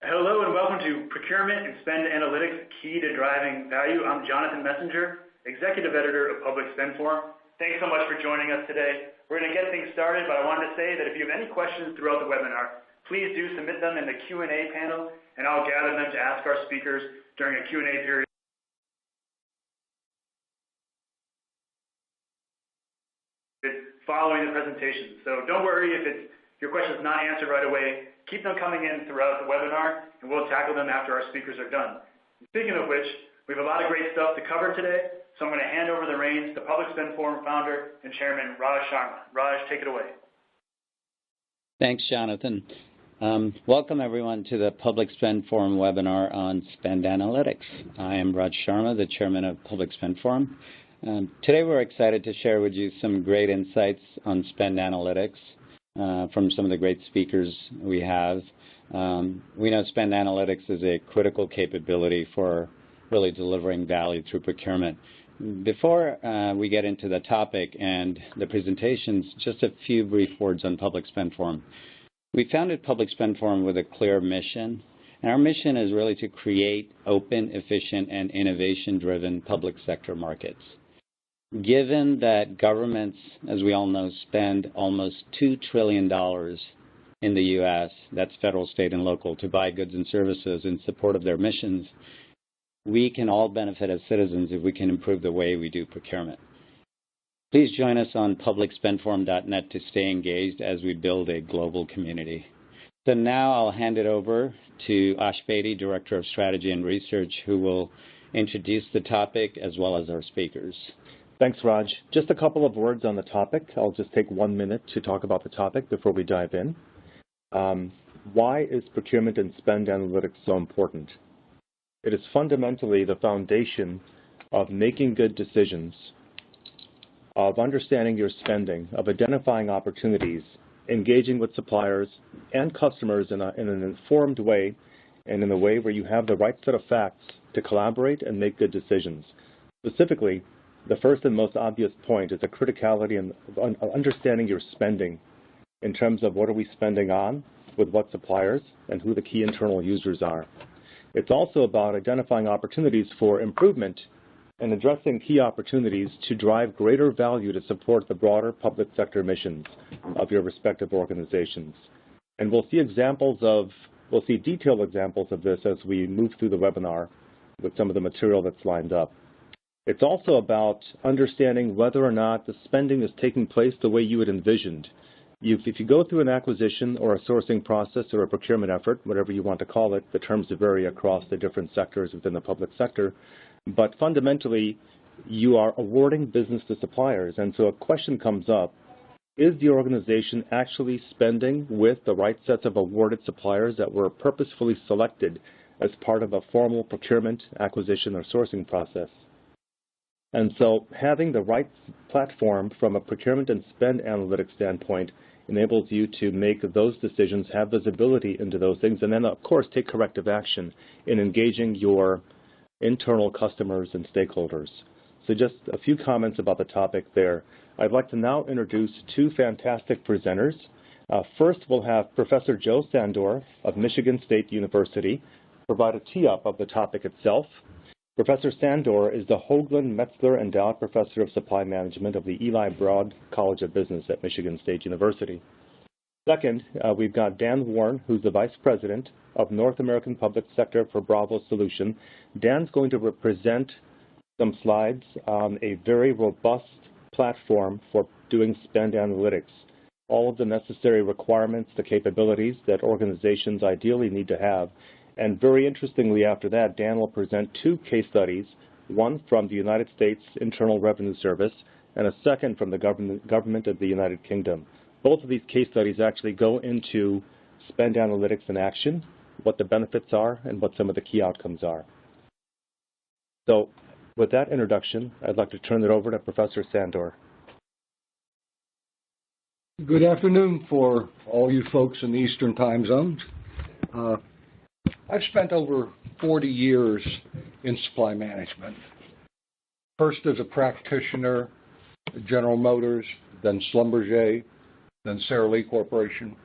Hello and welcome to Procurement and Spend Analytics, Key to Driving Value. I'm Jonathan Messenger, Executive Editor of Public Spend Forum. Thanks so much for joining us today. We're going to get things started, but I wanted to say that if you have any questions throughout the webinar, please do submit them in the Q&A panel, and I'll gather them to ask our speakers during a Q&A period following the presentation. So don't worry if your question is not answered right away. Keep them coming in throughout the webinar, and we'll tackle them after our speakers are done. And speaking of which, we have a lot of great stuff to cover today, so I'm going to hand over the reins to Public Spend Forum founder and chairman, Raj Sharma. Raj, take it away. Thanks, Jonathan. Welcome, everyone, to the Public Spend Forum webinar on Spend Analytics. I am Raj Sharma, the chairman of Public Spend Forum. Today, we're excited to share with you some great insights on Spend Analytics from some of the great speakers we have. We know Spend Analytics is a critical capability for really delivering value through procurement. Before we get into the topic and the presentations, just a few brief words on Public Spend Forum. We founded Public Spend Forum with a clear mission, and our mission is really to create open, efficient, and innovation-driven public sector markets. Given that governments, as we all know, spend almost $2 trillion in the U.S., that's federal, state, and local, to buy goods and services in support of their missions, we can all benefit as citizens if we can improve the way we do procurement. Please join us on publicspendforum.net to stay engaged as we build a global community. So now I'll hand it over to Ash Beatty, Director of Strategy and Research, who will introduce the topic as well as our speakers. Thanks, Raj. Just a couple of words on the topic. I'll just take 1 minute to talk about the topic before we dive in. Why is procurement and spend analytics so important? It is fundamentally the foundation of making good decisions, of understanding your spending, of identifying opportunities, engaging with suppliers and customers in an informed way, and in a way where you have the right set of facts to collaborate and make good decisions. Specifically, the first and most obvious point is the criticality in understanding your spending in terms of what are we spending on, with what suppliers, and who the key internal users are. It's also about identifying opportunities for improvement and addressing key opportunities to drive greater value to support the broader public sector missions of your respective organizations. And we'll see detailed examples of this as we move through the webinar with some of the material that's lined up. It's also about understanding whether or not the spending is taking place the way you had envisioned. If you go through an acquisition or a sourcing process or a procurement effort, whatever you want to call it, the terms vary across the different sectors within the public sector, but fundamentally, you are awarding business to suppliers. And so a question comes up, is the organization actually spending with the right sets of awarded suppliers that were purposefully selected as part of a formal procurement, acquisition, or sourcing process? And so having the right platform from a procurement and spend analytics standpoint enables you to make those decisions, have visibility into those things, and then, of course, take corrective action in engaging your internal customers and stakeholders. So just a few comments about the topic there. I'd like to now introduce two fantastic presenters. First, we'll have Professor Joe Sandor of Michigan State University provide a tee-up of the topic itself. Professor Sandor is the Hoagland Metzler Endowed Professor of Supply Management of the Eli Broad College of Business at Michigan State University. Second, we've got Dan Warren, who's the Vice President of North American Public Sector for Bravo Solution. Dan's going to present some slides on a very robust platform for doing spend analytics. All of the necessary requirements, the capabilities that organizations ideally need to have. And very interestingly, after that, Dan will present two case studies, one from the United States Internal Revenue Service and a second from the government of the United Kingdom. Both of these case studies actually go into spend analytics in action, what the benefits are, and what some of the key outcomes are. So with that introduction, I'd like to turn it over to Professor Sandor. Good afternoon for all you folks in the Eastern time zones. I've spent over 40 years in supply management. First as a practitioner at General Motors, then Schlumberger, then Sara Lee Corporation.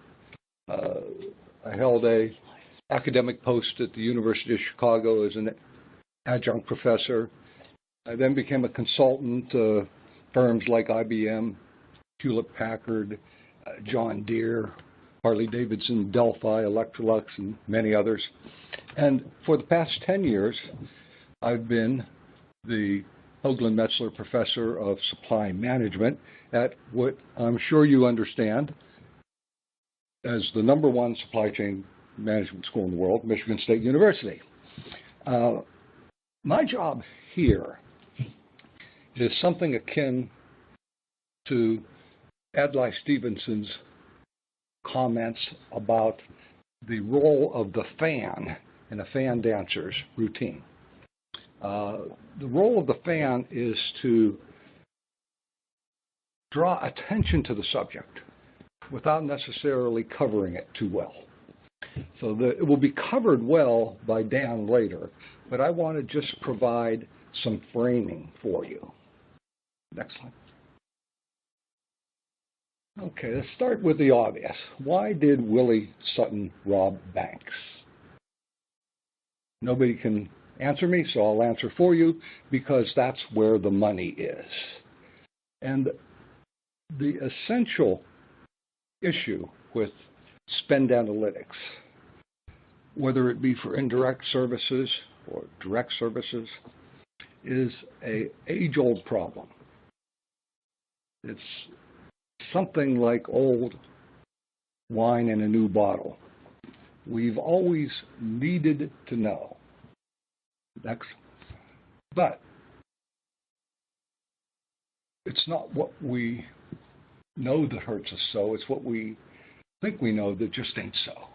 I held a academic post at the University of Chicago as an adjunct professor. I then became a consultant to firms like IBM, Hewlett-Packard, John Deere, Harley-Davidson, Delphi, Electrolux, and many others. And for the past 10 years, I've been the Hoagland Metzler Professor of Supply Management at what I'm sure you understand as the #1 supply chain management school in the world, Michigan State University. My job here is something akin to Adlai Stevenson's comments about the role of the fan in a fan dancer's routine. The role of the fan is to draw attention to the subject without necessarily covering it too well. So it will be covered well by Dan later, but I want to just provide some framing for you. Next slide. Okay, let's start with the obvious. Why did Willie Sutton rob banks? Nobody can answer me, so I'll answer for you, because that's where the money is. And the essential issue with spend analytics, whether it be for indirect services or direct services, is an age-old problem. It's something like old wine in a new bottle. We've always needed to know. Next. But it's not what we know that hurts us so, it's what we think we know that just ain't so.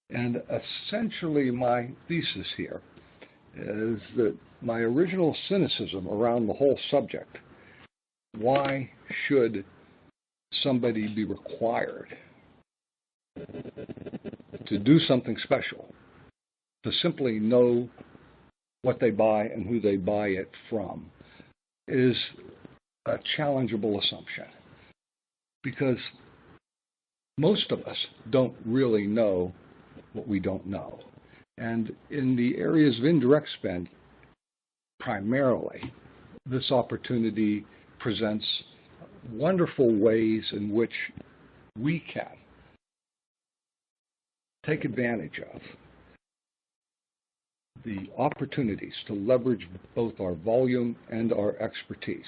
And essentially my thesis here is that my original cynicism around the whole subject, why should somebody be required to do something special, to simply know what they buy and who they buy it from, is a challengeable assumption. Because most of us don't really know what we don't know. And in the areas of indirect spend, primarily, this opportunity presents wonderful ways in which we can take advantage of the opportunities to leverage both our volume and our expertise.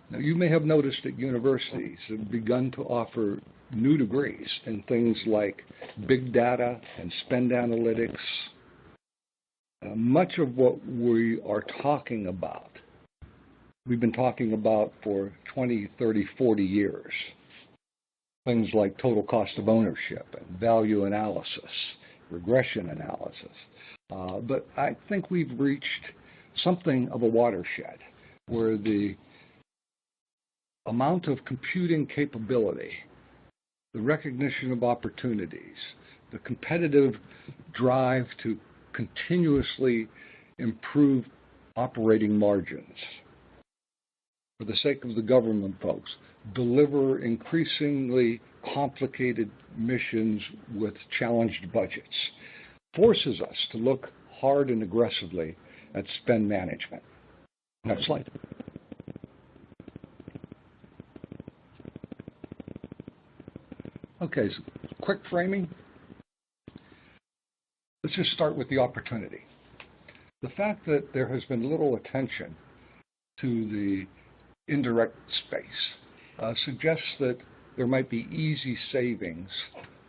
Now, you may have noticed that universities have begun to offer new degrees in things like big data and spend analytics. Much of what we are talking about, we've been talking about for 20, 30, 40 years. Things like total cost of ownership and value analysis, regression analysis. But I think we've reached something of a watershed where the amount of computing capability, the recognition of opportunities, the competitive drive to continuously improve operating margins, for the sake of the government folks, deliver increasingly complicated missions with challenged budgets, forces us to look hard and aggressively at spend management. Next slide. Okay, so quick framing. Let's just start with the opportunity. The fact that there has been little attention to the indirect space suggests that there might be easy savings,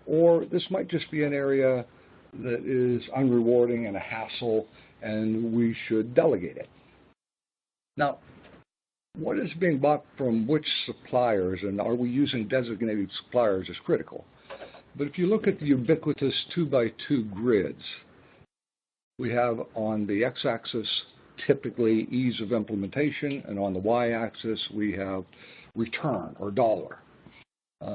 or this might just be an area that is unrewarding and a hassle, and we should delegate it. Now, what is being bought from which suppliers, and are we using designated suppliers, is critical. But if you look at the ubiquitous 2x2 grids, we have on the x-axis typically ease of implementation, and on the y-axis we have return or dollar.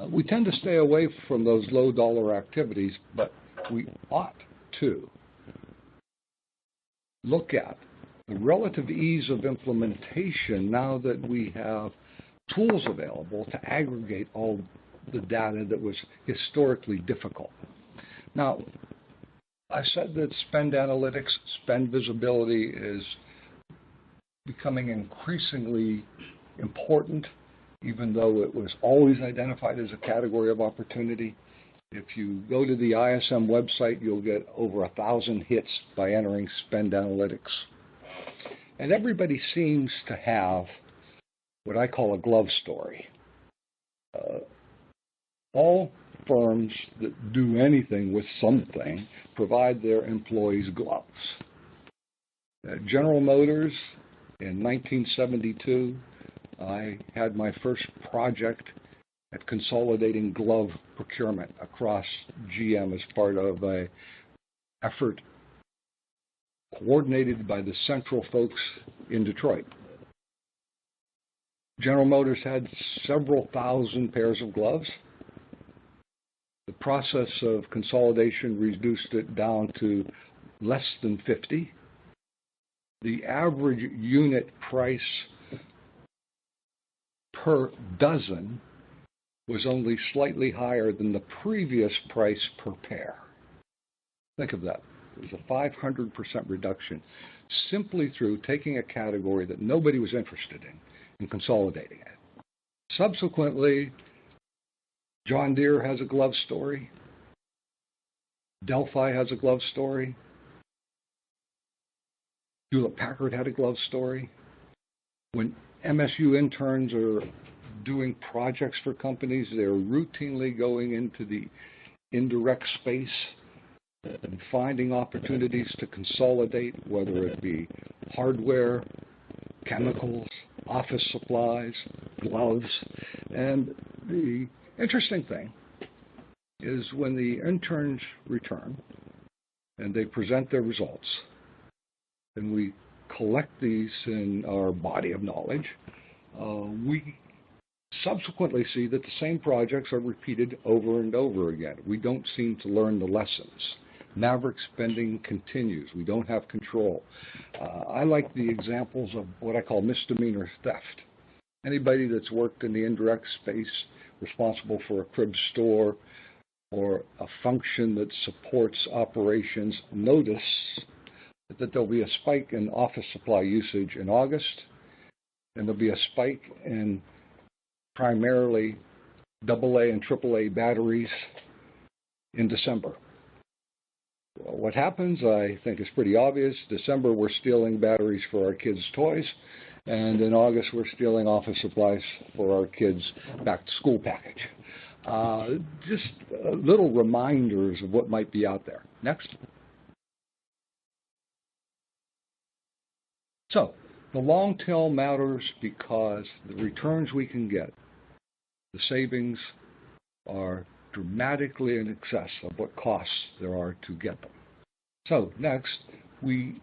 We tend to stay away from those low dollar activities, but we ought to look at the relative ease of implementation now that we have tools available to aggregate all the data that was historically difficult. Now, I said that spend analytics, spend visibility is becoming increasingly important, even though it was always identified as a category of opportunity. If you go to the ISM website, you'll get over 1,000 hits by entering spend analytics. And everybody seems to have what I call a glove story. All firms that do anything with something provide their employees gloves. At General Motors in 1972, I had my first project at consolidating glove procurement across GM as part of an effort coordinated by the central folks in Detroit. General Motors had several thousand pairs of gloves. The process of consolidation reduced it down to less than 50. The average unit price per dozen was only slightly higher than the previous price per pair. Think of that. It was a 500% reduction simply through taking a category that nobody was interested in and consolidating it. Subsequently, John Deere has a glove story. Delphi has a glove story. Hewlett-Packard had a glove story. When MSU interns are doing projects for companies, they're routinely going into the indirect space and finding opportunities to consolidate, whether it be hardware, chemicals, office supplies, gloves. And the interesting thing is when the interns return and they present their results, and we collect these in our body of knowledge, we subsequently see that the same projects are repeated over and over again. We don't seem to learn the lessons. Maverick spending continues. We don't have control. I like the examples of what I call misdemeanor theft. Anybody that's worked in the indirect space, responsible for a crib store or a function that supports operations, notice that there'll be a spike in office supply usage in August, and there'll be a spike in primarily AA and AAA batteries in December. Well, what happens, I think, is pretty obvious. December, we're stealing batteries for our kids' toys, and in August, we're stealing office supplies for our kids' back-to-school package. Just little reminders of what might be out there. Next. So, the long tail matters because the returns we can get, the savings are dramatically in excess of what costs there are to get them. So, next, we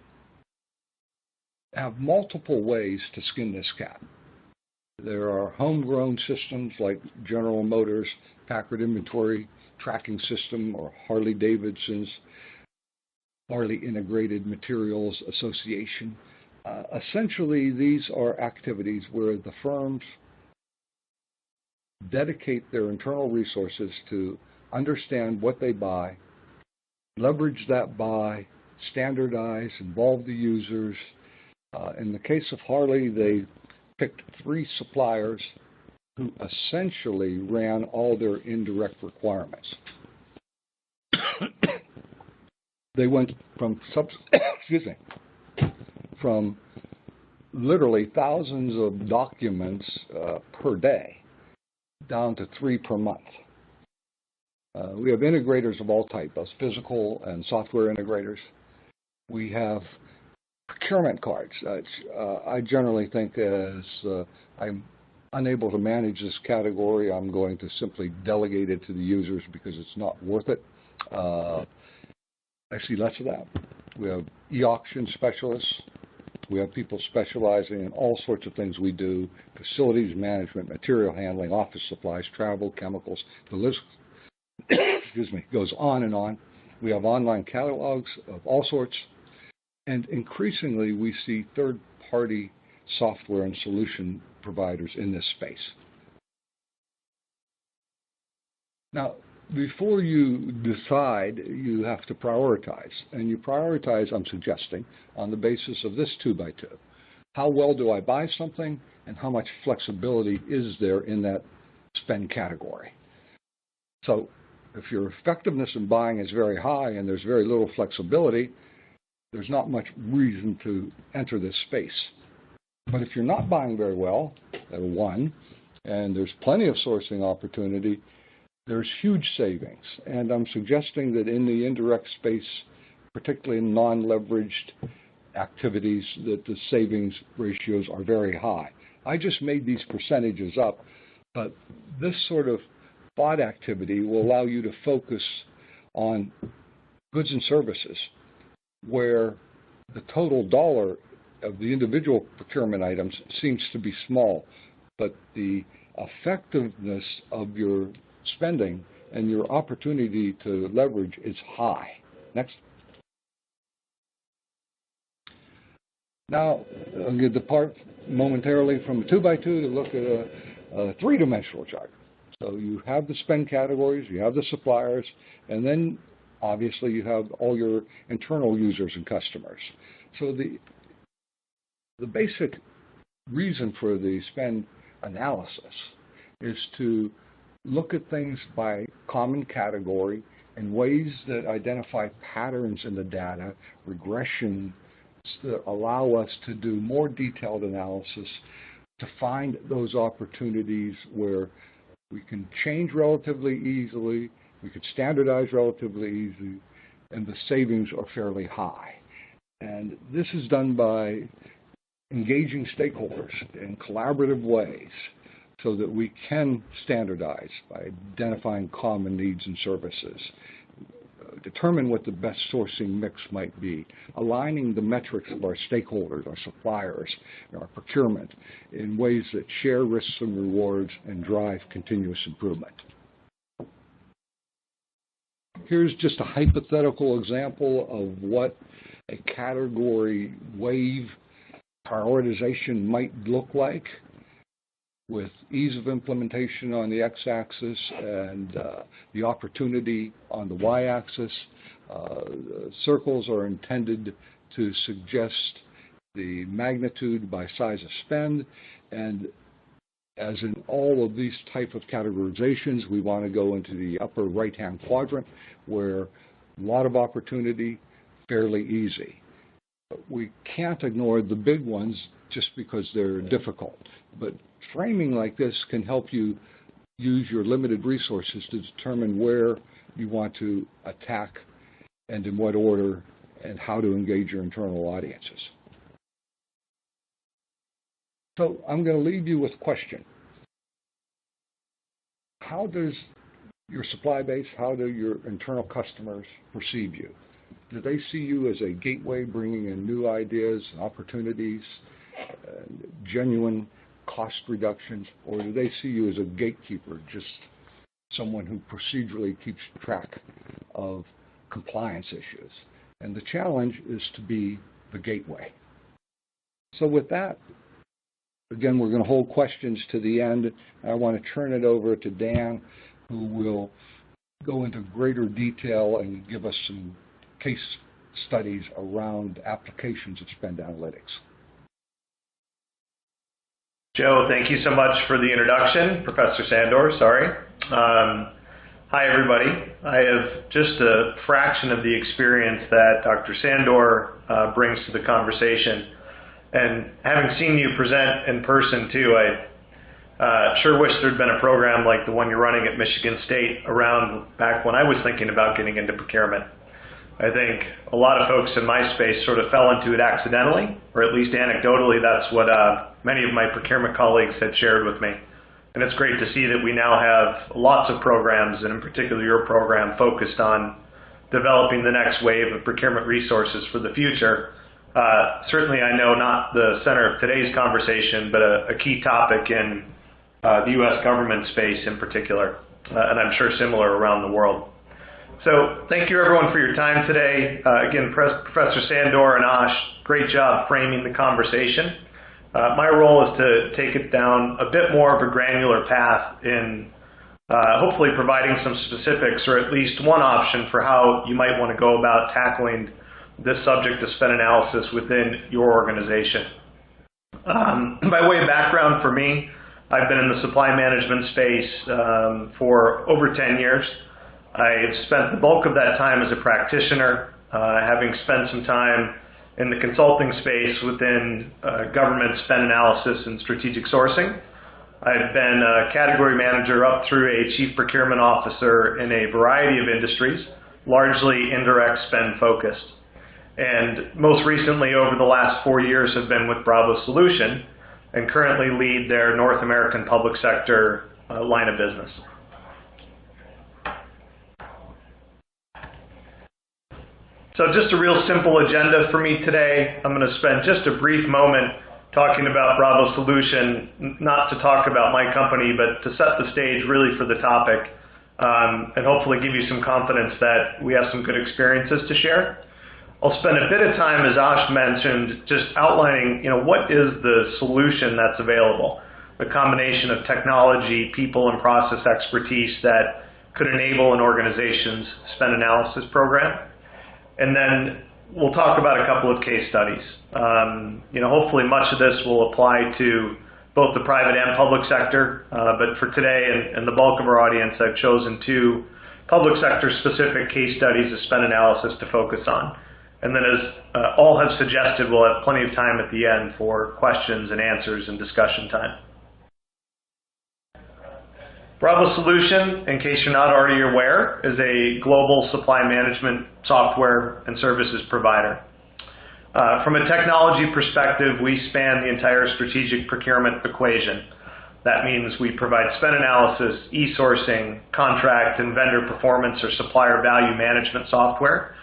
have multiple ways to skin this cat. There are homegrown systems like General Motors Packard Inventory Tracking System or Harley-Davidson's Harley Integrated Materials Association. Essentially, these are activities where the firms dedicate their internal resources to understand what they buy, leverage that buy, standardize, involve the users. In the case of Harley, they picked 3 suppliers who essentially ran all their indirect requirements. They went from from literally thousands of documents per day down to 3 per month. We have integrators of all types, both physical and software integrators. We have procurement cards. I generally think as I'm unable to manage this category, I'm going to simply delegate it to the users because it's not worth it. I see less of that. We have e-auction specialists. We have people specializing in all sorts of things we do: facilities management, material handling, office supplies, travel, chemicals. The list goes on and on. We have online catalogs of all sorts. And increasingly, we see third-party software and solution providers in this space. Now, before you decide, you have to prioritize. And you prioritize, I'm suggesting, on the basis of this 2x2. How well do I buy something, and how much flexibility is there in that spend category? So if your effectiveness in buying is very high and there's very little flexibility, there's not much reason to enter this space. But if you're not buying very well, one, and there's plenty of sourcing opportunity, there's huge savings. And I'm suggesting that in the indirect space, particularly in non-leveraged activities, that the savings ratios are very high. I just made these percentages up, but this sort of thought activity will allow you to focus on goods and services where the total dollar of the individual procurement items seems to be small, but the effectiveness of your spending and your opportunity to leverage is high. Next. Now, I'm going to depart momentarily from a 2x2 to look at a three-dimensional chart. So you have the spend categories, you have the suppliers, and then obviously you have all your internal users and customers. So the basic reason for the spend analysis is to look at things by common category in ways that identify patterns in the data, regression that allow us to do more detailed analysis to find those opportunities where we can change relatively easily, we can standardize relatively easily, and the savings are fairly high. And this is done by engaging stakeholders in collaborative ways so that we can standardize by identifying common needs and services, determine what the best sourcing mix might be, aligning the metrics of our stakeholders, our suppliers, and our procurement in ways that share risks and rewards and drive continuous improvement. Here's just a hypothetical example of what a category wave prioritization might look like, with ease of implementation on the x-axis and the opportunity on the y-axis. Circles are intended to suggest the magnitude by size of spend, and as in all of these type of categorizations, we want to go into the upper right-hand quadrant where a lot of opportunity, fairly easy. But we can't ignore the big ones just because they're difficult. But framing like this can help you use your limited resources to determine where you want to attack and in what order and how to engage your internal audiences. So I'm going to leave you with a question. How does your supply base, how do your internal customers perceive you? Do they see you as a gateway bringing in new ideas and opportunities, genuine cost reductions, or do they see you as a gatekeeper, just someone who procedurally keeps track of compliance issues? And the challenge is to be the gateway. So with that, again, we're going to hold questions to the end. I want to turn it over to Dan, who will go into greater detail and give us some case studies around applications of spend analytics. Joe, thank you so much for the introduction. Professor Sandor, sorry. Hi, everybody. I have just a fraction of the experience that Dr. Sandor brings to the conversation. And having seen you present in person, too, I sure wish there had been a program like the one you're running at Michigan State around back when I was thinking about getting into procurement. I think a lot of folks in my space sort of fell into it accidentally, or at least anecdotally, that's what many of my procurement colleagues had shared with me. And it's great to see that we now have lots of programs, and in particular your program, focused on developing the next wave of procurement resources for the future. Certainly I know not the center of today's conversation, but a key topic in the U.S. government space in particular, and I'm sure similar around the world. So thank you everyone for your time today. Again, Professor Sandor and Ash, great job framing the conversation. My role is to take it down a bit more of a granular path in hopefully providing some specifics or at least one option for how you might want to go about tackling this subject of spend analysis within your organization. By way of background for me, I've been in the supply management space for over 10 years. I've spent the bulk of that time as a practitioner, having spent some time in the consulting space within government spend analysis and strategic sourcing. I've been a category manager up through a chief procurement officer in a variety of industries, largely indirect spend focused. And most recently, over the last 4 years, have been with Bravo Solution and currently lead their North American public sector line of business. So just a real simple agenda for me today. I'm going to spend just a brief moment talking about Bravo Solution, not to talk about my company, but to set the stage really for the topic, and hopefully give you some confidence that we have some good experiences to share. I'll spend a bit of time, as Ash mentioned, just outlining, what is the solution that's available, the combination of technology, people, and process expertise that could enable an organization's spend analysis program. And then we'll talk about a couple of case studies. Hopefully much of this will apply to both the private and public sector, but for today and the bulk of our audience, I've chosen 2 public sector specific case studies of spend analysis to focus on. And then as all have suggested, we'll have plenty of time at the end for questions and answers and discussion time. Bravo Solution, in case you're not already aware, is a global supply management software and services provider. From a technology perspective, we span the entire strategic procurement equation. That means we provide spend analysis, e-sourcing, contract and vendor performance or supplier value management software,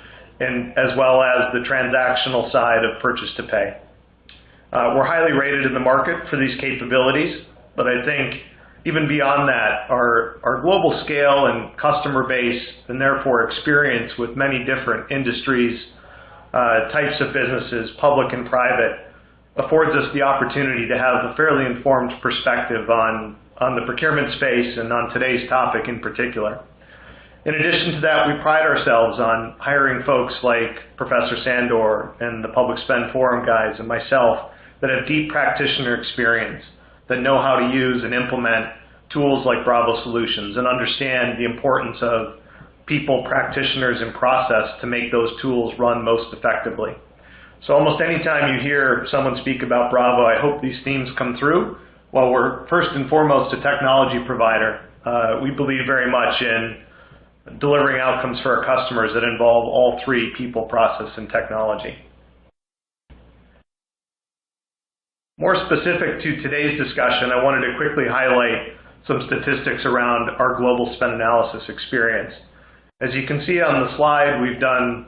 and as well as the transactional side of purchase to pay. We're highly rated in the market for these capabilities, but I think even beyond that, our global scale and customer base, and therefore experience with many different industries, types of businesses, public and private, affords us the opportunity to have a fairly informed perspective on the procurement space and on today's topic in particular. In addition to that, we pride ourselves on hiring folks like Professor Sandor and the Public Spend Forum guys and myself that have deep practitioner experience, that know how to use and implement tools like Bravo Solutions and understand the importance of people, practitioners, and process to make those tools run most effectively. So almost any time you hear someone speak about Bravo, I hope these themes come through. While we're first and foremost a technology provider, we believe very much in delivering outcomes for our customers that involve all 3, people, process, and technology. More specific to today's discussion, I wanted to quickly highlight some statistics around our global spend analysis experience. As you can see on the slide, we've done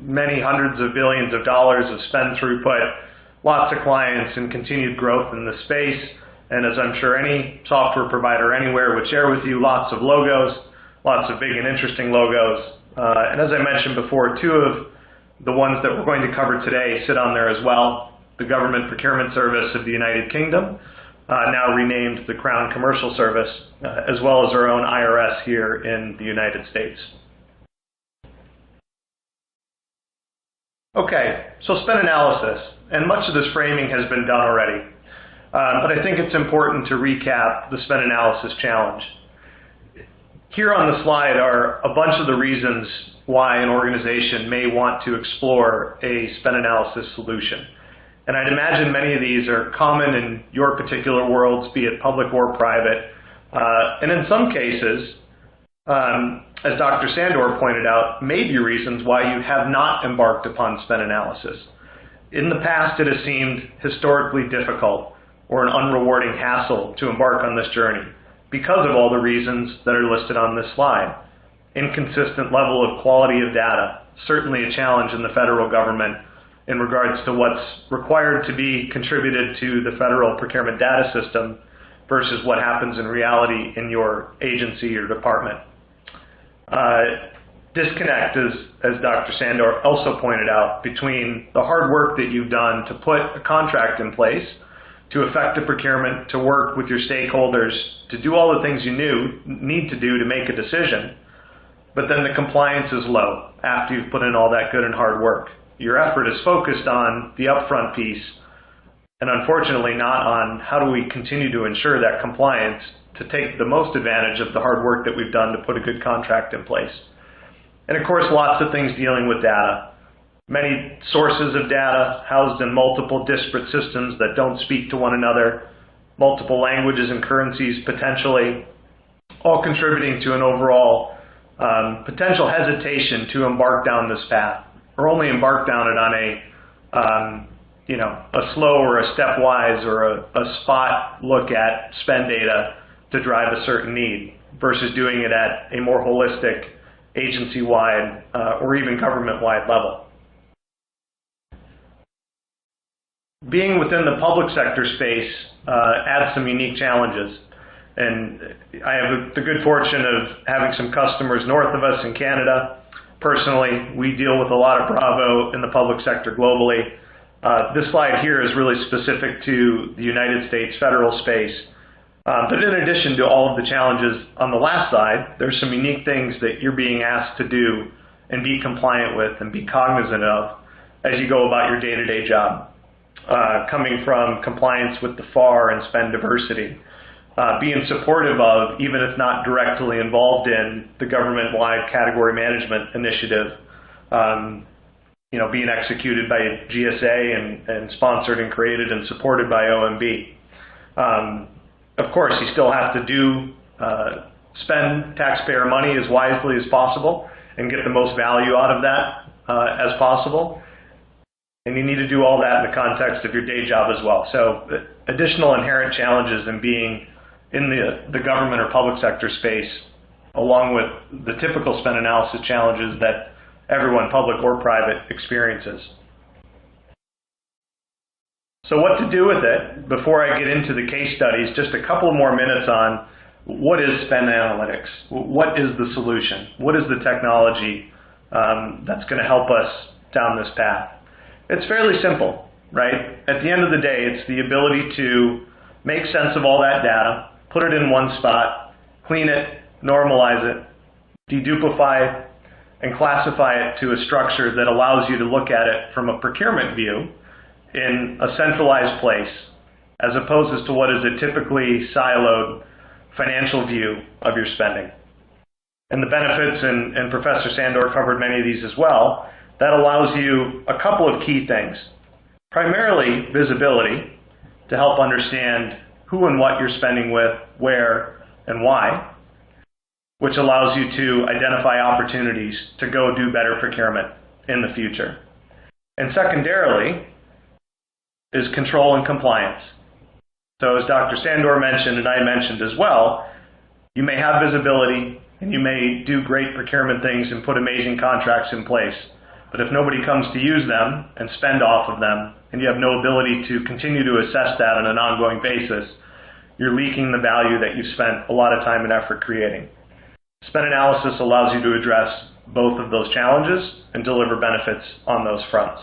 many hundreds of billions of dollars of spend throughput, lots of clients, and continued growth in the space. And as I'm sure any software provider anywhere would share with you, lots of logos, lots of big and interesting logos. And as I mentioned before, 2 of the ones that we're going to cover today sit on there as well. The Government Procurement Service of the United Kingdom, now renamed the Crown Commercial Service, as well as our own IRS here in the United States. Okay, so spend analysis, and much of this framing has been done already, but I think it's important to recap the spend analysis challenge. Here on the slide are a bunch of the reasons why an organization may want to explore a spend analysis solution. And I'd imagine many of these are common in your particular worlds, be it public or private. And in some cases, as Dr. Sandor pointed out, may be reasons why you have not embarked upon spend analysis. In the past, it has seemed historically difficult or an unrewarding hassle to embark on this journey because of all the reasons that are listed on this slide. Inconsistent level of quality of data, certainly a challenge in the federal government in regards to what's required to be contributed to the federal procurement data system versus what happens in reality in your agency or department. Disconnect, as Dr. Sandor also pointed out, between the hard work that you've done to put a contract in place to effective procurement, to work with your stakeholders, to do all the things you need to do to make a decision, but then the compliance is low after you've put in all that good and hard work. Your effort is focused on the upfront piece, and unfortunately not on how do we continue to ensure that compliance to take the most advantage of the hard work that we've done to put a good contract in place. And of course, lots of things dealing with data. Many sources of data housed in multiple disparate systems that don't speak to one another, multiple languages and currencies potentially, all contributing to an overall potential hesitation to embark down this path, or only embark down it on a slow or a stepwise or a spot look at spend data to drive a certain need versus doing it at a more holistic agency-wide or even government-wide level. Being within the public sector space adds some unique challenges. And I have the good fortune of having some customers north of us in Canada. Personally, we deal with a lot of Bravo in the public sector globally. This slide here is really specific to the United States federal space. But in addition to all of the challenges on the last side, there's some unique things that you're being asked to do and be compliant with and be cognizant of as you go about your day-to-day job. Coming from compliance with the FAR and spend diversity, being supportive of, even if not directly involved in, the government-wide category management initiative, being executed by GSA and sponsored and created and supported by OMB. Of course, you still have to spend taxpayer money as wisely as possible and get the most value out of that as possible. And you need to do all that in the context of your day job as well. So additional inherent challenges in being in the government or public sector space, along with the typical spend analysis challenges that everyone, public or private, experiences. So what to do with it? Before I get into the case studies, just a couple more minutes on what is spend analytics? What is the solution? What is the technology that's going to help us down this path? It's fairly simple, right? At the end of the day, it's the ability to make sense of all that data, put it in one spot, clean it, normalize it, dedupify it, and classify it to a structure that allows you to look at it from a procurement view in a centralized place, as opposed to what is a typically siloed financial view of your spending. And the benefits, and Professor Sandor covered many of these as well, that allows you a couple of key things. Primarily visibility, to help understand who and what you're spending with, where, and why, which allows you to identify opportunities to go do better procurement in the future. And secondarily is control and compliance. So as Dr. Sandor mentioned, and I mentioned as well, you may have visibility and you may do great procurement things and put amazing contracts in place. But if nobody comes to use them and spend off of them, and you have no ability to continue to assess that on an ongoing basis, you're leaking the value that you've spent a lot of time and effort creating. Spend analysis allows you to address both of those challenges and deliver benefits on those fronts.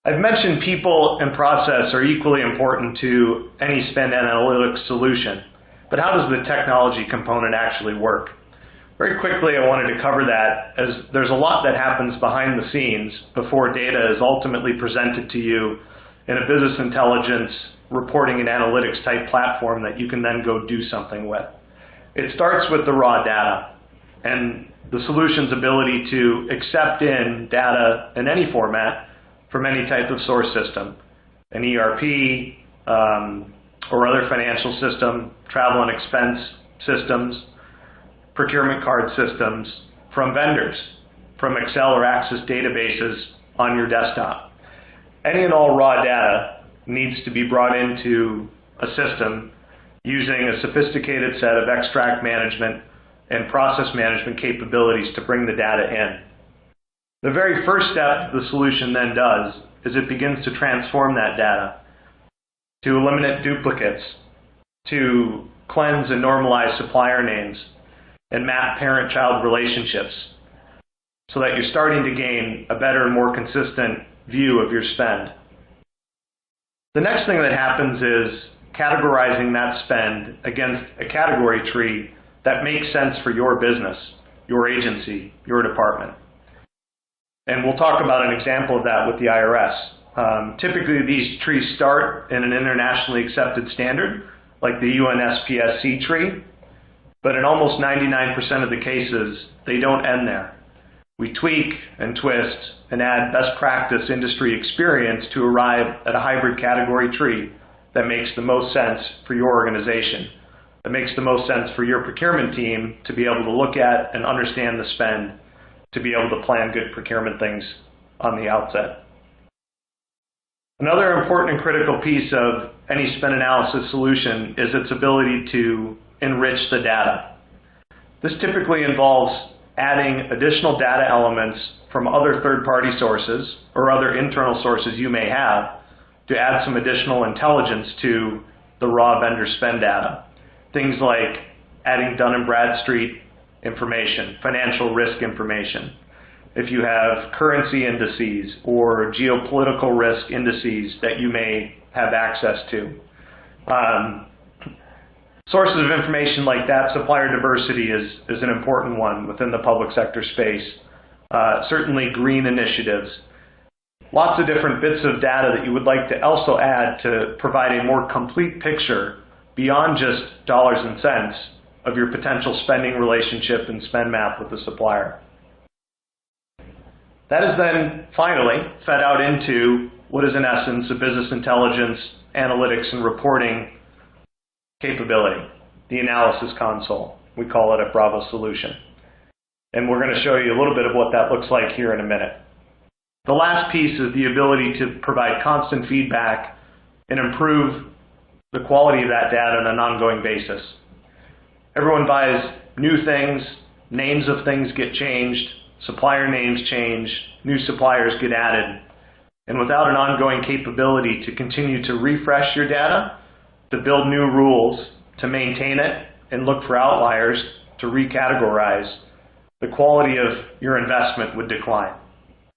I've mentioned people and process are equally important to any spend analytics solution, but how does the technology component actually work? Very quickly, I wanted to cover that, as there's a lot that happens behind the scenes before data is ultimately presented to you in a business intelligence reporting and analytics type platform that you can then go do something with. It starts with the raw data and the solution's ability to accept in data in any format from any type of source system, an ERP or other financial system, travel and expense systems, procurement card systems, from vendors, from Excel or Access databases on your desktop. Any and all raw data needs to be brought into a system using a sophisticated set of extract management and process management capabilities to bring the data in. The very first step the solution then does is it begins to transform that data, to eliminate duplicates, to cleanse and normalize supplier names, and map parent-child relationships so that you're starting to gain a better and more consistent view of your spend. The next thing that happens is categorizing that spend against a category tree that makes sense for your business, your agency, your department. And we'll talk about an example of that with the IRS. Typically, these trees start in an internationally accepted standard, like the UNSPSC tree, but in almost 99% of the cases, they don't end there. We tweak and twist and add best practice industry experience to arrive at a hybrid category tree that makes the most sense for your organization, that makes the most sense for your procurement team to be able to look at and understand the spend, to be able to plan good procurement things on the outset. Another important and critical piece of any spend analysis solution is its ability to enrich the data. This typically involves adding additional data elements from other third-party sources or other internal sources you may have to add some additional intelligence to the raw vendor spend data. Things like adding Dun & Bradstreet information, financial risk information. If you have currency indices or geopolitical risk indices that you may have access to. Sources of information like that, supplier diversity is an important one within the public sector space. Certainly green initiatives. Lots of different bits of data that you would like to also add to provide a more complete picture beyond just dollars and cents of your potential spending relationship and spend map with the supplier. That is then finally fed out into what is in essence a business intelligence, analytics, and reporting capability, the analysis console. We call it a Bravo solution. And we're going to show you a little bit of what that looks like here in a minute. The last piece is the ability to provide constant feedback and improve the quality of that data on an ongoing basis. Everyone buys new things, names of things get changed, supplier names change, new suppliers get added. And without an ongoing capability to continue to refresh your data, to build new rules, to maintain it, and look for outliers, to recategorize, the quality of your investment would decline.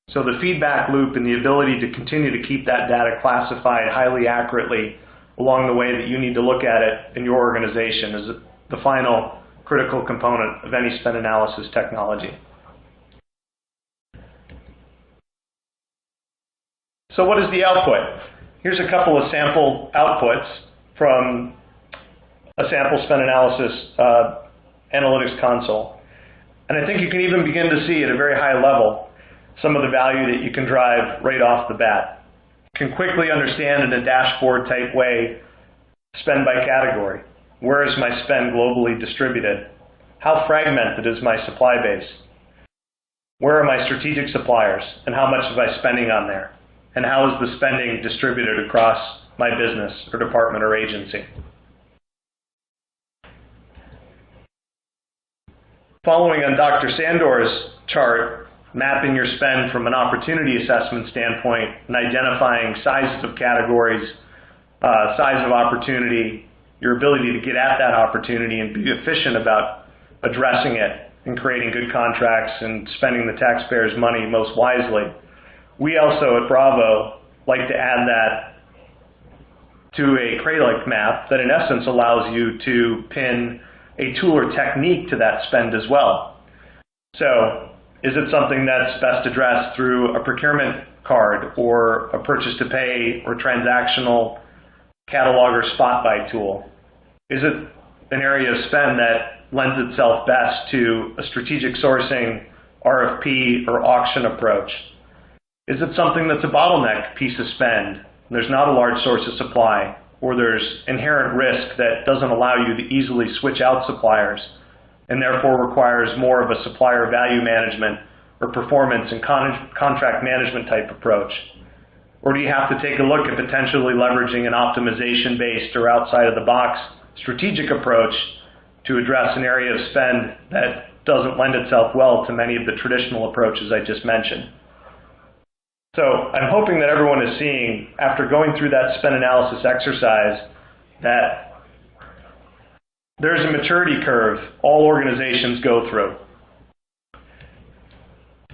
So the feedback loop and the ability to continue to keep that data classified highly accurately along the way that you need to look at it in your organization is the final critical component of any spend analysis technology. So what is the output? Here's a couple of sample outputs from a sample spend analysis analytics console. And I think you can even begin to see at a very high level some of the value that you can drive right off the bat. You can quickly understand in a dashboard type way spend by category. Where is my spend globally distributed? How fragmented is my supply base? Where are my strategic suppliers and how much am I spending on there? And how is the spending distributed across my business or department or agency? Following on Dr. Sandor's chart, mapping your spend from an opportunity assessment standpoint and identifying sizes of categories, size of opportunity, your ability to get at that opportunity and be efficient about addressing it and creating good contracts and spending the taxpayers' money most wisely. We also at Bravo like to add that to a Cray-like map that in essence allows you to pin a tool or technique to that spend as well. So is it something that's best addressed through a procurement card or a purchase to pay or transactional catalog or spot buy tool? Is it an area of spend that lends itself best to a strategic sourcing, RFP, or auction approach? Is it something that's a bottleneck piece of spend? There's not a large source of supply, or there's inherent risk that doesn't allow you to easily switch out suppliers, and therefore requires more of a supplier value management or performance and contract management type approach? Or do you have to take a look at potentially leveraging an optimization-based or outside-of-the-box strategic approach to address an area of spend that doesn't lend itself well to many of the traditional approaches I just mentioned? So I'm hoping that everyone is seeing, after going through that spend analysis exercise, that there's a maturity curve all organizations go through.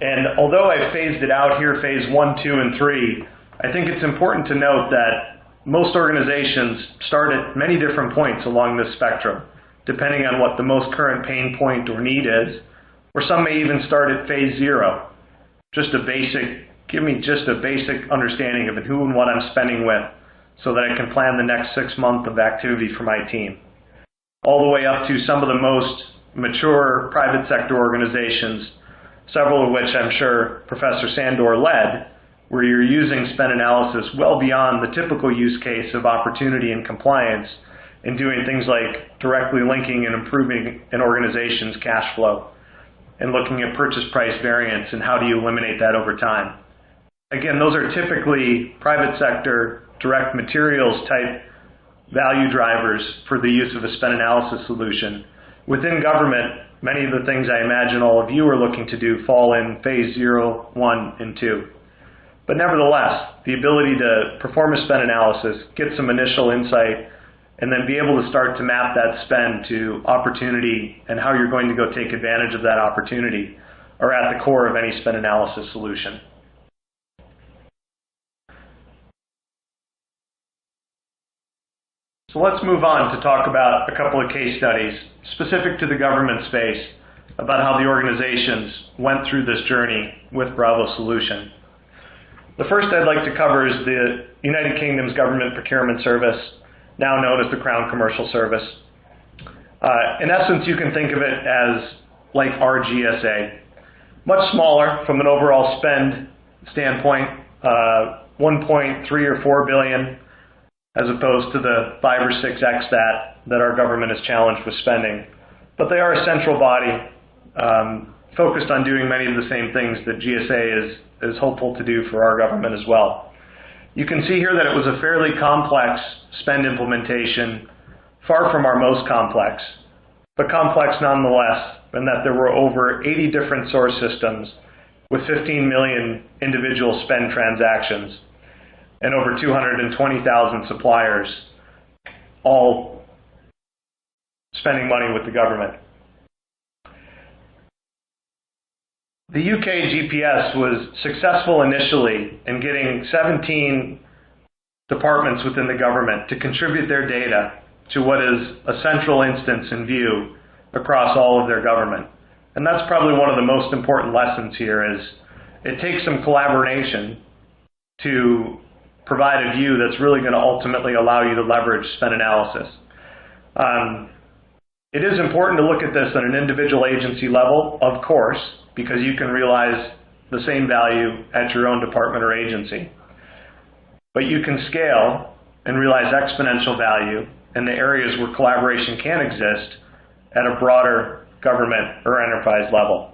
And although I've phased it out here, phase 1, 2, and 3, I think it's important to note that most organizations start at many different points along this spectrum, depending on what the most current pain point or need is, or some may even start at phase 0. Give me just a basic understanding of who and what I'm spending with so that I can plan the next 6 months of activity for my team. All the way up to some of the most mature private sector organizations, several of which I'm sure Professor Sandor led, where you're using spend analysis well beyond the typical use case of opportunity and compliance and doing things like directly linking and improving an organization's cash flow and looking at purchase price variance and how do you eliminate that over time. Again, those are typically private sector, direct materials type value drivers for the use of a spend analysis solution. Within government, many of the things I imagine all of you are looking to do fall in phase 0, 1, and 2. But nevertheless, the ability to perform a spend analysis, get some initial insight, and then be able to start to map that spend to opportunity and how you're going to go take advantage of that opportunity are at the core of any spend analysis solution. So let's move on to talk about a couple of case studies specific to the government space about how the organizations went through this journey with Bravo Solution. The first I'd like to cover is the United Kingdom's Government Procurement Service, now known as the Crown Commercial Service. In essence, you can think of it as like our GSA. Much smaller from an overall spend standpoint, 1.3 or 4 billion, as opposed to the 5 or 6x that our government is challenged with spending. But they are a central body focused on doing many of the same things that GSA is hopeful to do for our government as well. You can see here that it was a fairly complex spend implementation, far from our most complex, but complex nonetheless, in that there were over 80 different source systems with 15 million individual spend transactions and over 220,000 suppliers, all spending money with the government. The UK GPS was successful initially in getting 17 departments within the government to contribute their data to what is a central instance in view across all of their government. And that's probably one of the most important lessons here is it takes some collaboration to provide a view that's really going to ultimately allow you to leverage spend analysis. It is important to look at this at an individual agency level, of course, because you can realize the same value at your own department or agency. But you can scale and realize exponential value in the areas where collaboration can exist at a broader government or enterprise level.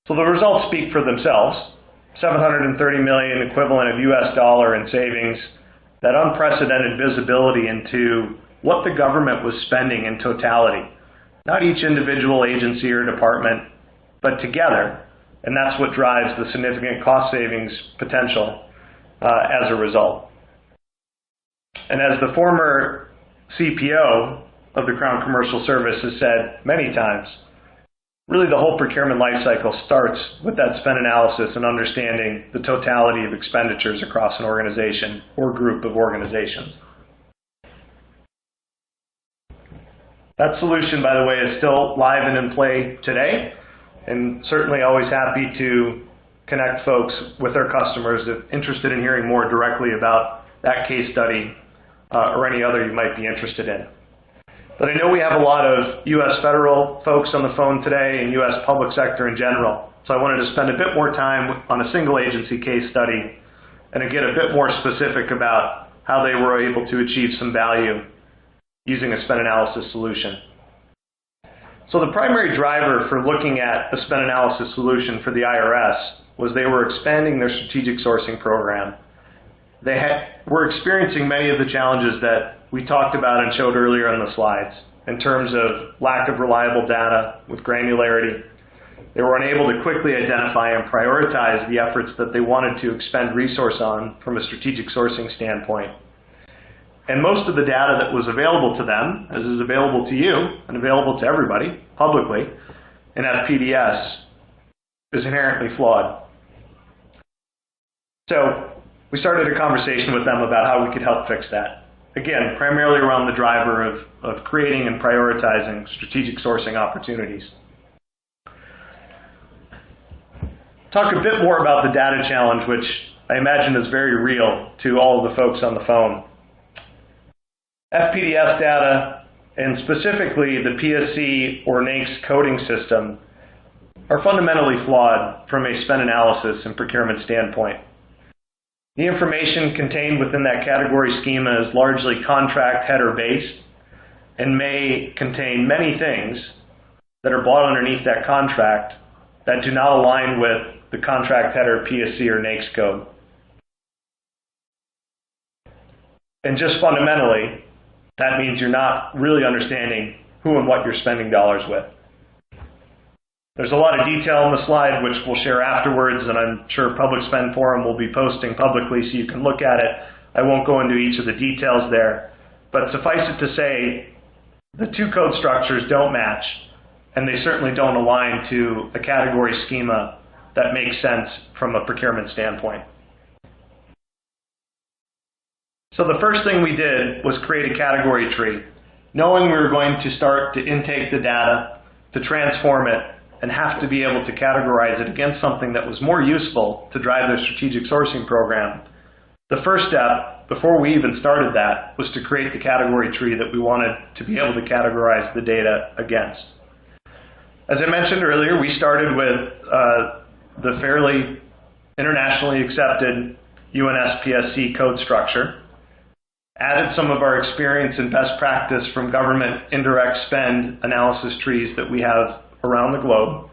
So the results speak for themselves. $730 million equivalent of US dollar in savings, that unprecedented visibility into what the government was spending in totality. Not each individual agency or department, but together. And that's what drives the significant cost savings potential as a result. And as the former CPO of the Crown Commercial Service has said many times, really the whole procurement lifecycle starts with that spend analysis and understanding the totality of expenditures across an organization or group of organizations. That solution, by the way, is still live and in play today, and certainly always happy to connect folks with our customers if interested in hearing more directly about that case study or any other you might be interested in. But I know we have a lot of U.S. federal folks on the phone today and U.S. public sector in general, so I wanted to spend a bit more time on a single agency case study and to get a bit more specific about how they were able to achieve some value using a spend analysis solution. So the primary driver for looking at a spend analysis solution for the IRS was they were expanding their strategic sourcing program. They were experiencing many of the challenges that we talked about and showed earlier in the slides in terms of lack of reliable data with granularity. They were unable to quickly identify and prioritize the efforts that they wanted to expend resource on from a strategic sourcing standpoint. And most of the data that was available to them, as is available to you and available to everybody publicly in FPDS, is inherently flawed. So we started a conversation with them about how we could help fix that. Again, primarily around the driver of creating and prioritizing strategic sourcing opportunities. Talk a bit more about the data challenge, which I imagine is very real to all of the folks on the phone. FPDS data, and specifically the PSC or NAICS coding system, are fundamentally flawed from a spend analysis and procurement standpoint. The information contained within that category schema is largely contract header based and may contain many things that are brought underneath that contract that do not align with the contract header PSC or NAICS code. And just fundamentally, that means you're not really understanding who and what you're spending dollars with. There's a lot of detail on the slide, which we'll share afterwards, and I'm sure Public Spend Forum will be posting publicly so you can look at it. I won't go into each of the details there, but suffice it to say, the two code structures don't match, and they certainly don't align to a category schema that makes sense from a procurement standpoint. So the first thing we did was create a category tree, knowing we were going to start to intake the data, to transform it, and have to be able to categorize it against something that was more useful to drive their strategic sourcing program. The first step, before we even started that, was to create the category tree that we wanted to be able to categorize the data against. As I mentioned earlier, we started with the fairly internationally accepted UNSPSC code structure, added some of our experience and best practice from government indirect spend analysis trees that we have around the globe,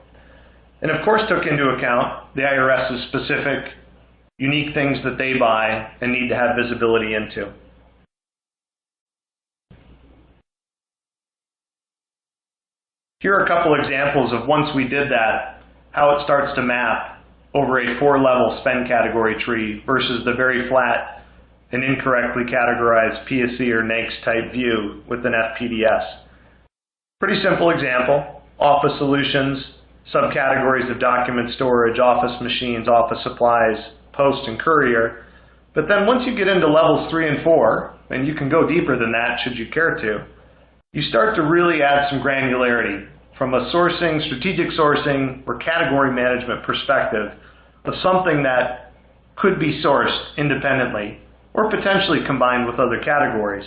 and of course took into account the IRS's specific unique things that they buy and need to have visibility into. Here are a couple examples of once we did that, how it starts to map over a 4-level spend category tree versus the very flat and incorrectly categorized PSC or NAICS type view with an FPDS. Pretty simple example. Office solutions, subcategories of document storage, office machines, office supplies, post and courier. But then once you get into levels 3 and 4, and you can go deeper than that should you care to, you start to really add some granularity from a sourcing, strategic sourcing, or category management perspective of something that could be sourced independently or potentially combined with other categories.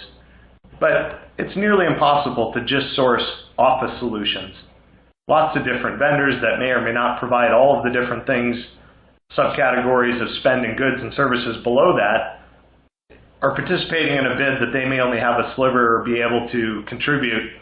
But it's nearly impossible to just source office solutions. Lots of different vendors that may or may not provide all of the different things, subcategories of spend and goods and services below that, are participating in a bid that they may only have a sliver or be able to contribute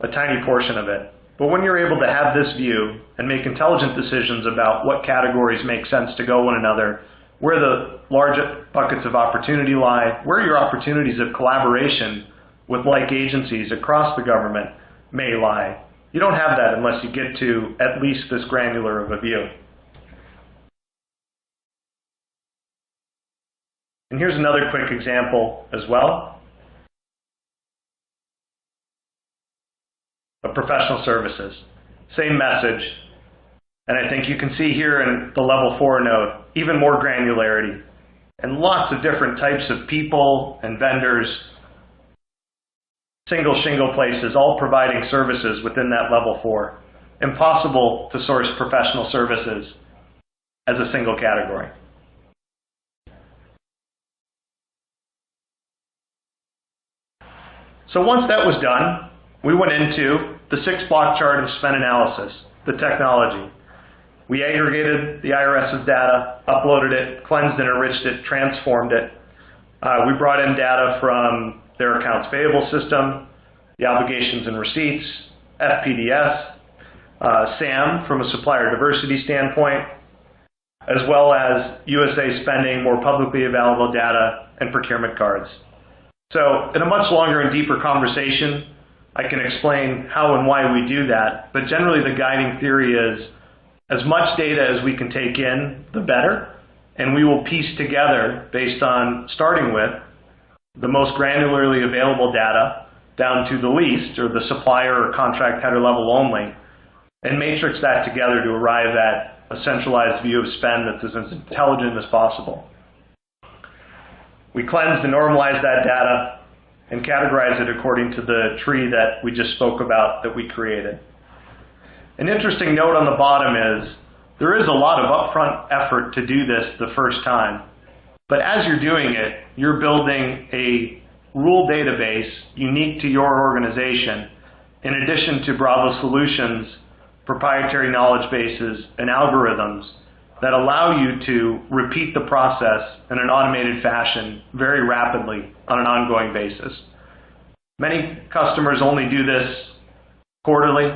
a tiny portion of it. But when you're able to have this view and make intelligent decisions about what categories make sense to go one another, where the large buckets of opportunity lie, where your opportunities of collaboration with like agencies across the government may lie, you don't have that unless you get to at least this granular of a view. And here's another quick example as well of professional services. Same message. And I think you can see here in the level 4 node, even more granularity and lots of different types of people and vendors, single shingle places, all providing services within that level 4. Impossible to source professional services as a single category. So once that was done, we went into the 6-block chart of spend analysis, the technology. We aggregated the IRS's data, uploaded it, cleansed and enriched it, transformed it. We brought in data from their accounts payable system, the obligations and receipts, FPDS, SAM from a supplier diversity standpoint, as well as USA spending, more publicly available data, and procurement cards. So in a much longer and deeper conversation, I can explain how and why we do that, but generally the guiding theory is as much data as we can take in, the better, and we will piece together based on starting with the most granularly available data down to the least, or the supplier or contract header level only, and matrix that together to arrive at a centralized view of spend that's as intelligent as possible. We cleansed and normalized that data and categorize it according to the tree that we just spoke about that we created. An interesting note on the bottom is there is a lot of upfront effort to do this the first time, but as you're doing it, you're building a rule database unique to your organization in addition to Bravo Solutions, proprietary knowledge bases, and algorithms that allow you to repeat the process in an automated fashion very rapidly on an ongoing basis. Many customers only do this quarterly.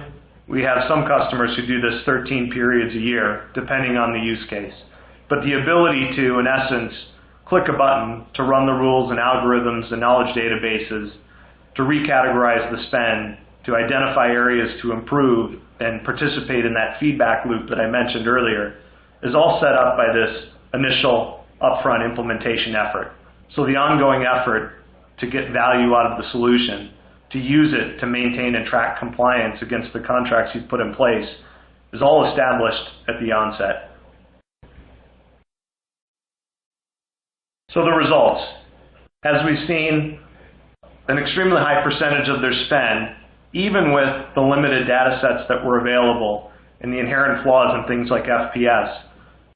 We have some customers who do this 13 periods a year, depending on the use case. But the ability to, in essence, click a button to run the rules and algorithms and knowledge databases, to recategorize the spend, to identify areas to improve, and participate in that feedback loop that I mentioned earlier, is all set up by this initial upfront implementation effort. So the ongoing effort to get value out of the solution, to use it to maintain and track compliance against the contracts you've put in place, is all established at the onset. So the results. As we've seen, an extremely high percentage of their spend, even with the limited data sets that were available and the inherent flaws in things like FPS,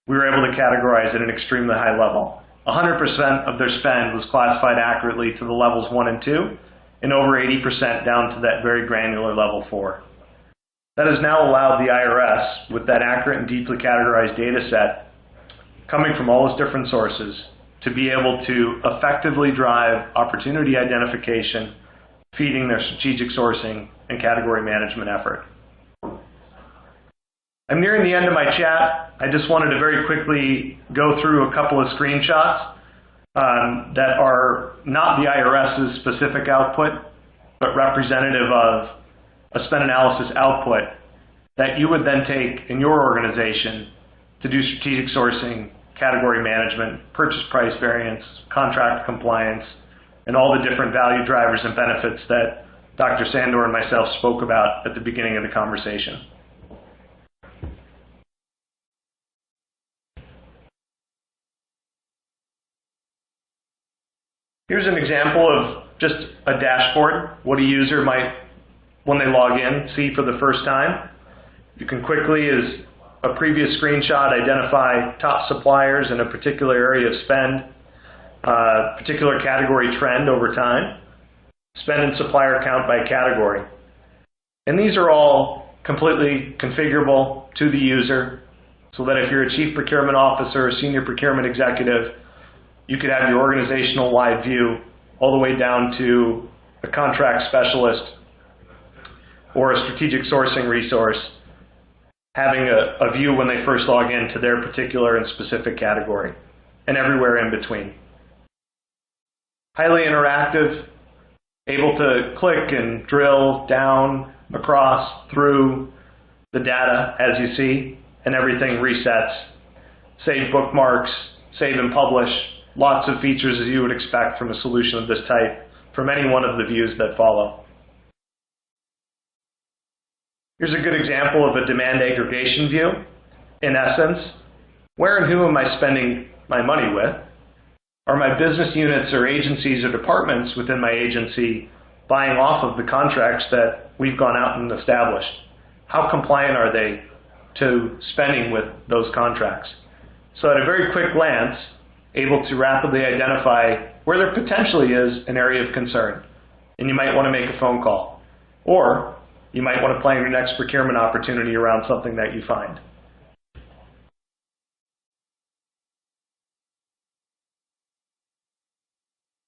we were able to categorize at an extremely high level. 100% of their spend was classified accurately to the levels 1 and 2, and over 80% down to that very granular level 4. That has now allowed the IRS, with that accurate and deeply categorized data set coming from all those different sources, to be able to effectively drive opportunity identification, feeding their strategic sourcing and category management effort. I'm nearing the end of my chat. I just wanted to very quickly go through a couple of screenshots that are not the IRS's specific output, but representative of a spend analysis output that you would then take in your organization to do strategic sourcing, category management, purchase price variance, contract compliance, and all the different value drivers and benefits that Dr. Sandor and myself spoke about at the beginning of the conversation. Here's an example of just a dashboard, what a user might, when they log in, see for the first time. You can quickly, as a previous screenshot, identify top suppliers in a particular area of spend, particular category trend over time, spend and supplier count by category. And these are all completely configurable to the user, so that if you're a chief procurement officer or senior procurement executive, you could have your organizational-wide view all the way down to a contract specialist or a strategic sourcing resource having a view when they first log into their particular and specific category, and everywhere in between. Highly interactive, able to click and drill down, across, through the data as you see, and everything resets. Save bookmarks, save and publish, lots of features as you would expect from a solution of this type from any one of the views that follow. Here's a good example of a demand aggregation view. In essence, where and who am I spending my money with? Are my business units or agencies or departments within my agency buying off of the contracts that we've gone out and established? How compliant are they to spending with those contracts? So at a very quick glance, able to rapidly identify where there potentially is an area of concern, and you might want to make a phone call, or you might want to plan your next procurement opportunity around something that you find.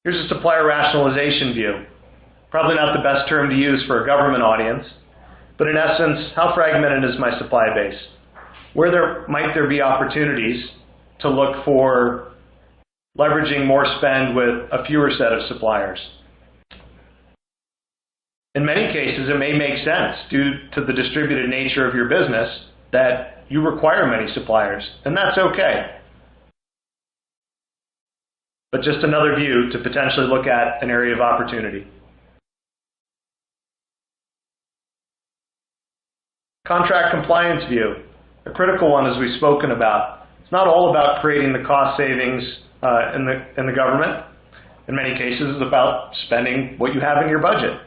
Here's a supplier rationalization view. Probably not the best term to use for a government audience, but in essence, how fragmented is my supply base? Where might there be opportunities to look for leveraging more spend with a fewer set of suppliers? In many cases, it may make sense due to the distributed nature of your business that you require many suppliers, and that's okay. But just another view to potentially look at an area of opportunity. Contract compliance view, a critical one as we've spoken about. It's not all about creating the cost savings in the government. In many cases, it's about spending what you have in your budget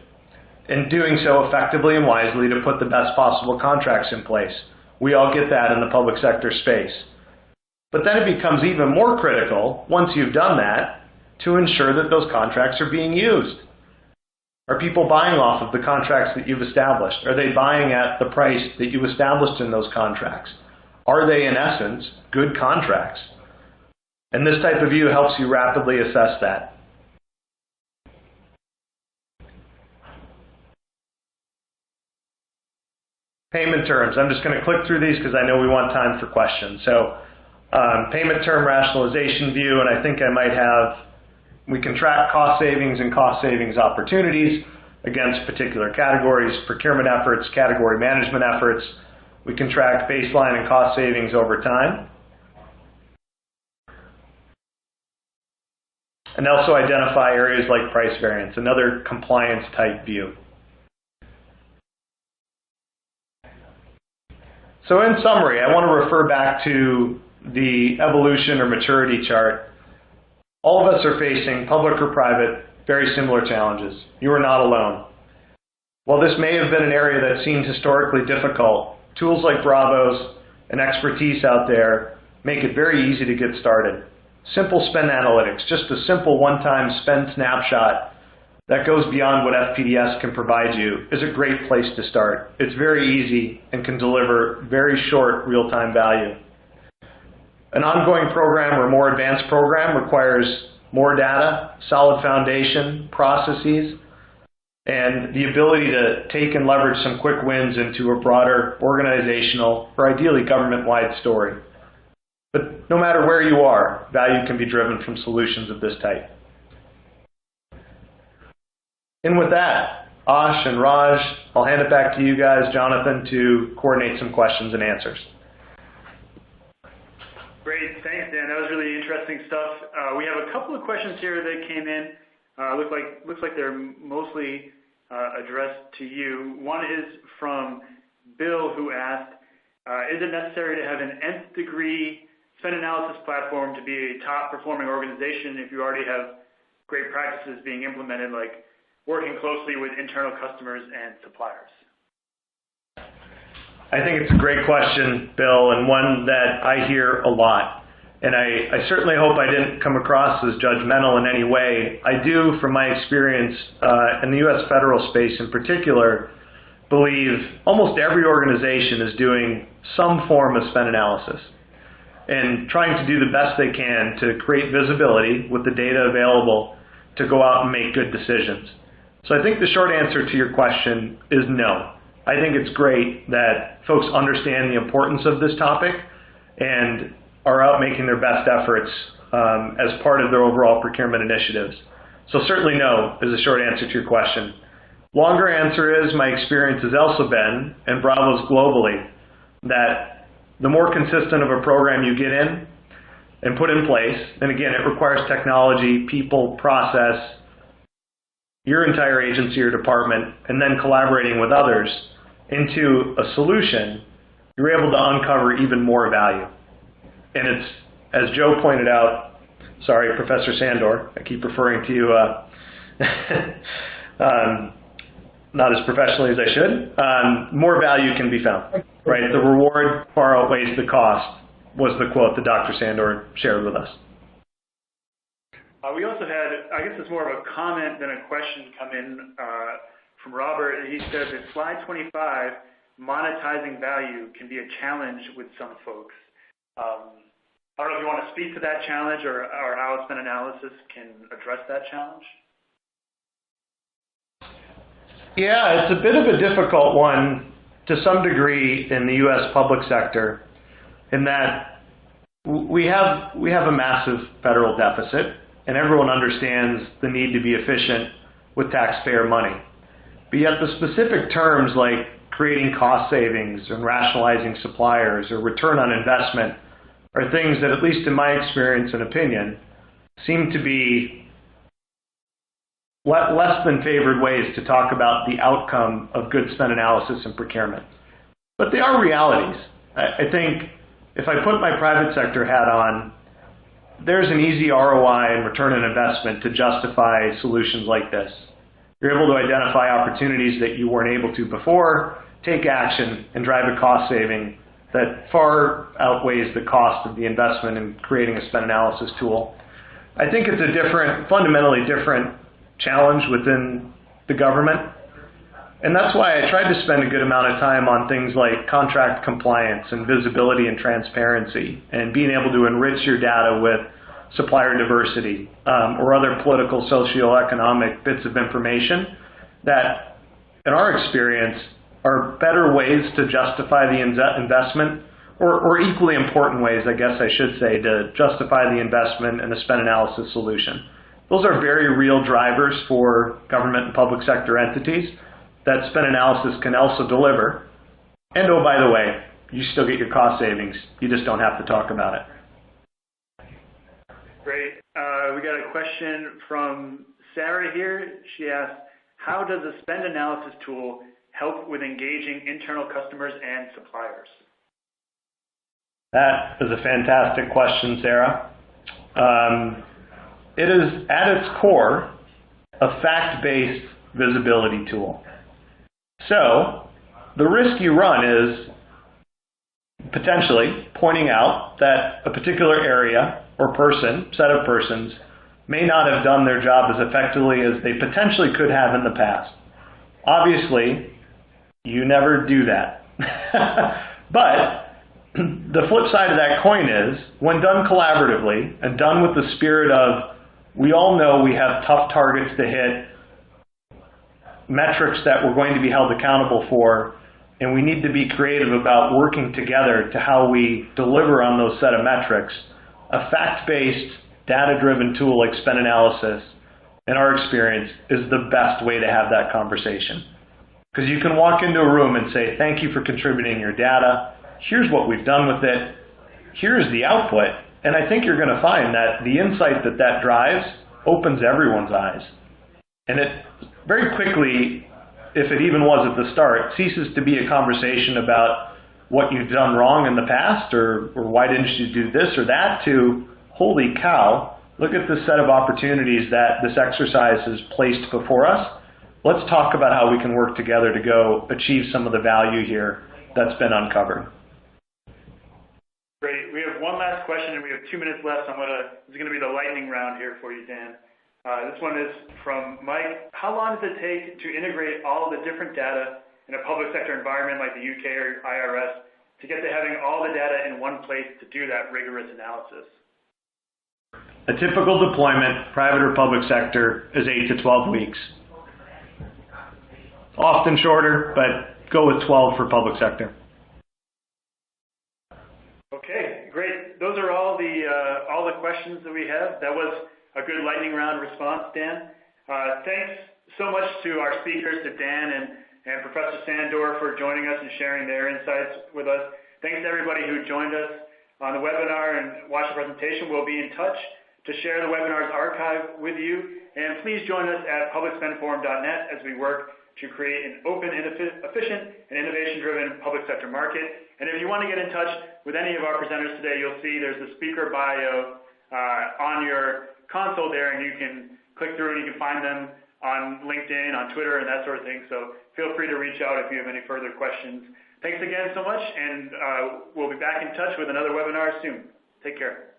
and doing so effectively and wisely to put the best possible contracts in place. We all get that in the public sector space. But then it becomes even more critical, once you've done that, to ensure that those contracts are being used. Are people buying off of the contracts that you've established? Are they buying at the price that you established in those contracts? Are they, in essence, good contracts? And this type of view helps you rapidly assess that. Payment terms. I'm just going to click through these because I know we want time for questions. So payment term rationalization view, and I think I might have, we can track cost savings and cost savings opportunities against particular categories, procurement efforts, category management efforts. We can track baseline and cost savings over time. And also identify areas like price variance, another compliance type view. So in summary, I want to refer back to the evolution or maturity chart. All of us are facing, public or private, very similar challenges. You are not alone. While this may have been an area that seemed historically difficult, tools like Bravos and expertise out there make it very easy to get started. Simple spend analytics, just a simple one-time spend snapshot that goes beyond what FPDS can provide you, is a great place to start. It's very easy and can deliver very short real-time value. An ongoing program or more advanced program requires more data, solid foundation, processes, and the ability to take and leverage some quick wins into a broader organizational or ideally government-wide story. But no matter where you are, value can be driven from solutions of this type. And with that, Ash and Raj, I'll hand it back to you guys, Jonathan, to coordinate some questions and answers. Great, thanks, Dan. That was really interesting stuff. We have a couple of questions here that came in. Looks like they're mostly addressed to you. One is from Bill, who asked, is it necessary to have an nth degree spend analysis platform to be a top performing organization if you already have great practices being implemented, like working closely with internal customers and suppliers? I think it's a great question, Bill, and one that I hear a lot. And I certainly hope I didn't come across as judgmental in any way. I do, from my experience in the U.S. federal space in particular, believe almost every organization is doing some form of spend analysis and trying to do the best they can to create visibility with the data available to go out and make good decisions. So I think the short answer to your question is no. I think it's great that folks understand the importance of this topic and are out making their best efforts as part of their overall procurement initiatives. So certainly no is the short answer to your question. Longer answer is my experience has also been, and Bravos globally, that the more consistent of a program you get in and put in place, and again, it requires technology, people, process, your entire agency or department, and then collaborating with others into a solution, you're able to uncover even more value. And it's, as Joe pointed out, sorry, Professor Sandor, I keep referring to you not as professionally as I should, more value can be found, right? The reward far outweighs the cost was the quote that Dr. Sandor shared with us. We also had, I guess it's more of a comment than a question, come in from Robert. He said that slide 25, monetizing value, can be a challenge with some folks. I don't know if you want to speak to that challenge or how spend analysis can address that challenge. Yeah, it's a bit of a difficult one to some degree in the U.S. public sector, in that we have a massive federal deficit, and everyone understands the need to be efficient with taxpayer money. But yet the specific terms like creating cost savings and rationalizing suppliers or return on investment are things that, at least in my experience and opinion, seem to be less than favored ways to talk about the outcome of good spend analysis and procurement. but they are realities. I think if I put my private sector hat on, there's an easy ROI and return on investment to justify solutions like this. You're able to identify opportunities that you weren't able to before, take action, and drive a cost saving that far outweighs the cost of the investment in creating a spend analysis tool. I think it's a fundamentally different challenge within the government. And that's why I tried to spend a good amount of time on things like contract compliance and visibility and transparency and being able to enrich your data with supplier diversity or other political, socioeconomic bits of information that, in our experience, are better ways to justify the investment or equally important ways, I guess I should say, to justify the investment in a spend analysis solution. Those are very real drivers for government and public sector entities that spend analysis can also deliver. And oh, by the way, you still get your cost savings. You just don't have to talk about it. Great. We got a question from Sarah here. She asked, how does a spend analysis tool help with engaging internal customers and suppliers? That is a fantastic question, Sarah. It is, at its core, a fact-based visibility tool. So the risk you run is potentially pointing out that a particular area or set of persons may not have done their job as effectively as they potentially could have in the past. Obviously, you never do that. But the flip side of that coin is, when done collaboratively and done with the spirit of, we all know we have tough targets to hit, metrics that we're going to be held accountable for, and we need to be creative about working together to how we deliver on those set of metrics, a fact-based, data-driven tool like spend analysis, in our experience, is the best way to have that conversation. Because you can walk into a room and say, thank you for contributing your data. Here's what we've done with it. Here's the output. And I think you're going to find that the insight that that drives opens everyone's eyes. And it very quickly, if it even was at the start, ceases to be a conversation about what you've done wrong in the past or why didn't you do this or that to, holy cow, look at this set of opportunities that this exercise has placed before us. Let's talk about how we can work together to go achieve some of the value here that's been uncovered. Great. We have one last question, and we have 2 minutes left. This is going to be the lightning round here for you, Dan. This one is from Mike. How long does it take to integrate all the different data in a public sector environment like the UK or IRS to get to having all the data in one place to do that rigorous analysis? A typical deployment, private or public sector, is 8 to 12 weeks. Often shorter, but go with 12 for public sector. Okay, great. Those are all the questions that we have. That was a good lightning round response, Dan. Thanks so much to our speakers, to Dan and Professor Sandor, for joining us and sharing their insights with us. Thanks to everybody who joined us on the webinar and watched the presentation. We'll be in touch to share the webinar's archive with you. And please join us at publicspendforum.net as we work to create an open, efficient, and innovation-driven public sector market. And if you want to get in touch with any of our presenters today, you'll see there's the speaker bio on your console there, and you can click through and you can find them on LinkedIn, on Twitter, and that sort of thing. So feel free to reach out if you have any further questions. Thanks again so much, and we'll be back in touch with another webinar soon. Take care.